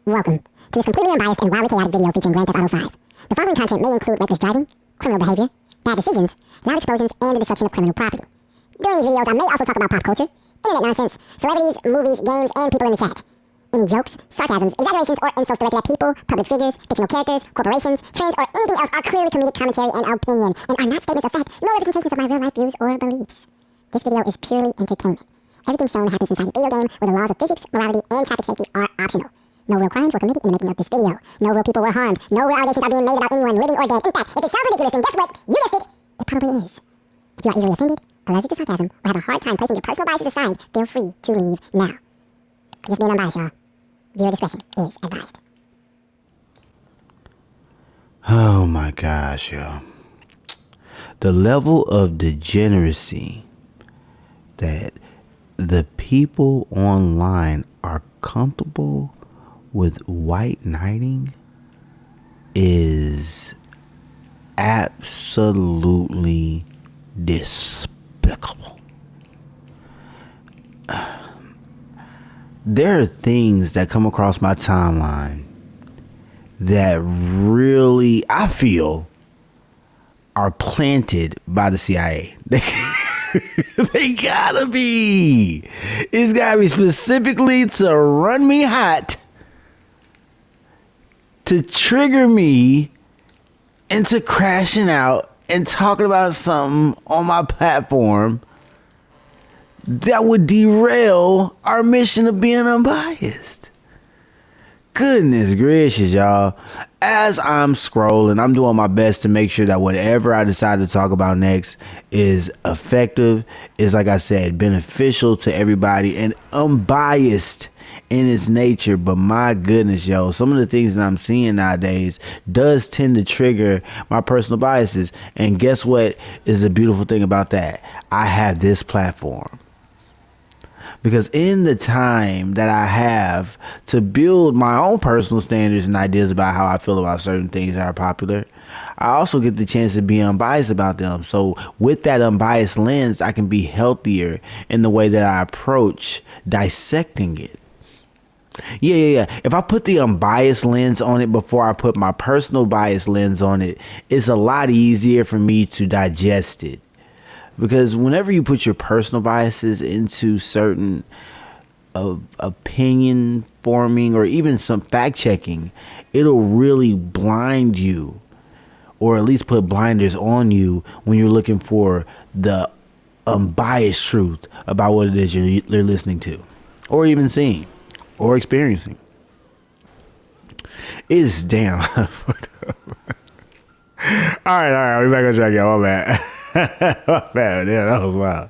Welcome to this completely unbiased and wildly chaotic video featuring Grand Theft Auto 5. The following content may include reckless driving, criminal behavior, bad decisions, loud explosions, and the destruction of criminal property. During these videos, I may also talk about pop culture, internet nonsense, celebrities, movies, games, and people in the chat. Any jokes, sarcasms, exaggerations, or insults directed at people, public figures, fictional characters, corporations, trends, or anything else are clearly comedic commentary and opinion, and are not statements of fact, nor representations of my real-life views or beliefs. This video is purely entertainment. Everything shown happens inside a video game where the laws of physics, morality, and traffic safety are optional. No real crimes were committed in the making of this video. No real people were harmed. No real allegations are being made about anyone living or dead. In fact, if it sounds ridiculous, then guess what? You guessed it. It probably is. If you are easily offended, allergic to sarcasm, or have a hard time placing your personal biases aside, feel free to leave now. Just being unbiased, y'all. Viewer discretion is advised. Oh my gosh, yo. The level of degeneracy that the people online are comfortable with white knighting is absolutely despicable. There are things that come across my timeline that really, I feel, are planted by the CIA. They gotta be. It's gotta be specifically to run me hot, to trigger me into crashing out and talking about something on my platform that would derail our mission of being unbiased. Goodness gracious, y'all. As I'm scrolling, I'm doing my best to make sure that whatever I decide to talk about next is effective, is, like I said, beneficial to everybody and unbiased in its nature. But my goodness, yo, some of the things that I'm seeing nowadays does tend to trigger my personal biases. And guess what is the beautiful thing about that? I have this platform. Because in the time that I have to build my own personal standards and ideas about how I feel about certain things that are popular, I also get the chance to be unbiased about them. So with that unbiased lens, I can be healthier in the way that I approach dissecting it. Yeah. If I put the unbiased lens on it before I put my personal bias lens on it, it's a lot easier for me to digest it. Because whenever you put your personal biases into certain opinion forming or even some fact checking, it'll really blind you, or at least put blinders on you when you're looking for the unbiased truth about what it is you're listening to, or even seeing, or experiencing. It's damn. All right, we're back on track, y'all. My bad. Yeah, that was wild.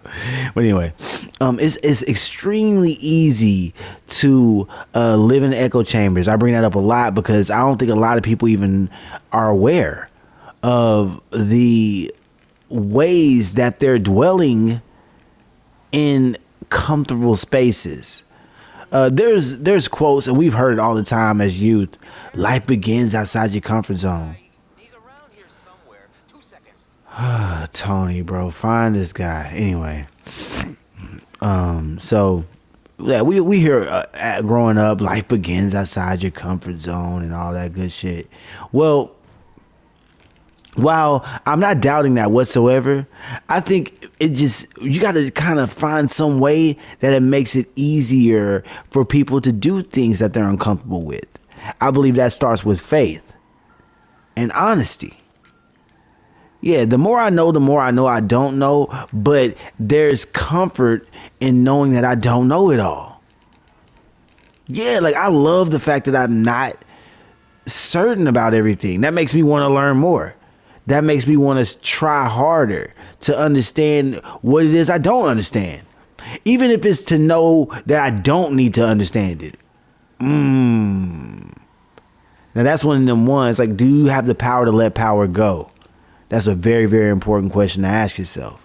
But anyway, it's extremely easy to live in echo chambers. I bring that up a lot because I don't think a lot of people even are aware of the ways that they're dwelling in comfortable spaces. There's quotes, and we've heard it all the time as youth. Life begins outside your comfort zone. Tony, bro, find this guy. Anyway, so yeah, we hear growing up, life begins outside your comfort zone and all that good shit. Well, while I'm not doubting that whatsoever, I think you got to kind of find some way that it makes it easier for people to do things that they're uncomfortable with. I believe that starts with faith and honesty. Yeah, the more I know I don't know, but there's comfort in knowing that I don't know it all. Yeah, like I love the fact that I'm not certain about everything. That makes me want to learn more. That makes me want to try harder to understand what it is I don't understand. Even if it's to know that I don't need to understand it. Now that's one of them ones, like, do you have the power to let power go? That's a very, very important question to ask yourself.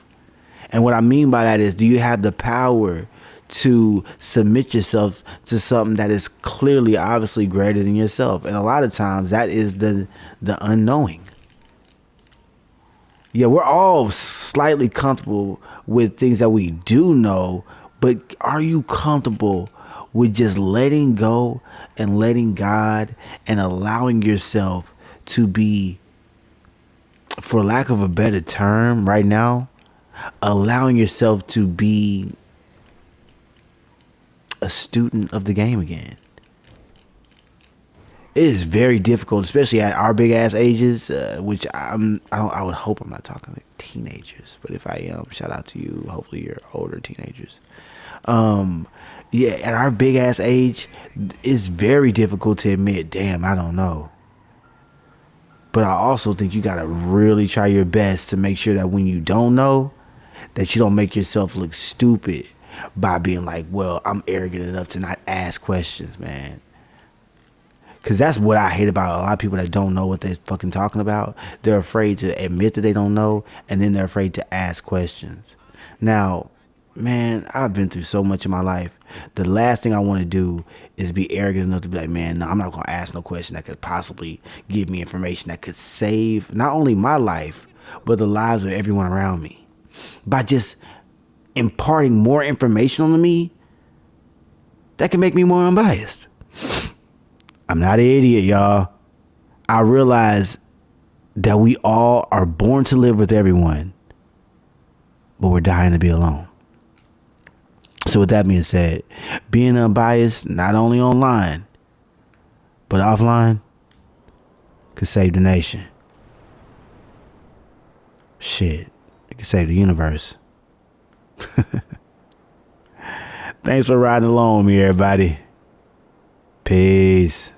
And what I mean by that is, do you have the power to submit yourself to something that is clearly, obviously greater than yourself? And a lot of times that is the unknowing. Yeah, we're all slightly comfortable with things that we do know, but are you comfortable with just letting go and letting God and allowing yourself to be, for lack of a better term right now, allowing yourself to be a student of the game again. It is very difficult, especially at our big ass ages, which I would hope I'm not talking like teenagers, but if I am, shout out to you. Hopefully you're older teenagers. Yeah, at our big ass age, it's very difficult to admit, damn, I don't know. But I also think you gotta really try your best to make sure that when you don't know, that you don't make yourself look stupid by being like, well, I'm arrogant enough to not ask questions, man. Because that's what I hate about a lot of people that don't know what they're fucking talking about. They're afraid to admit that they don't know, and then they're afraid to ask questions. Now, man, I've been through so much in my life. The last thing I want to do is be arrogant enough to be like, man, no, I'm not going to ask no question that could possibly give me information that could save not only my life, but the lives of everyone around me. By just imparting more information on me, that can make me more unbiased. I'm not an idiot, y'all. I realize that we all are born to live with everyone, but we're dying to be alone. So with that being said, being unbiased, not only online, but offline, could save the nation. Shit, it could save the universe. Thanks for riding along with me, everybody. Peace.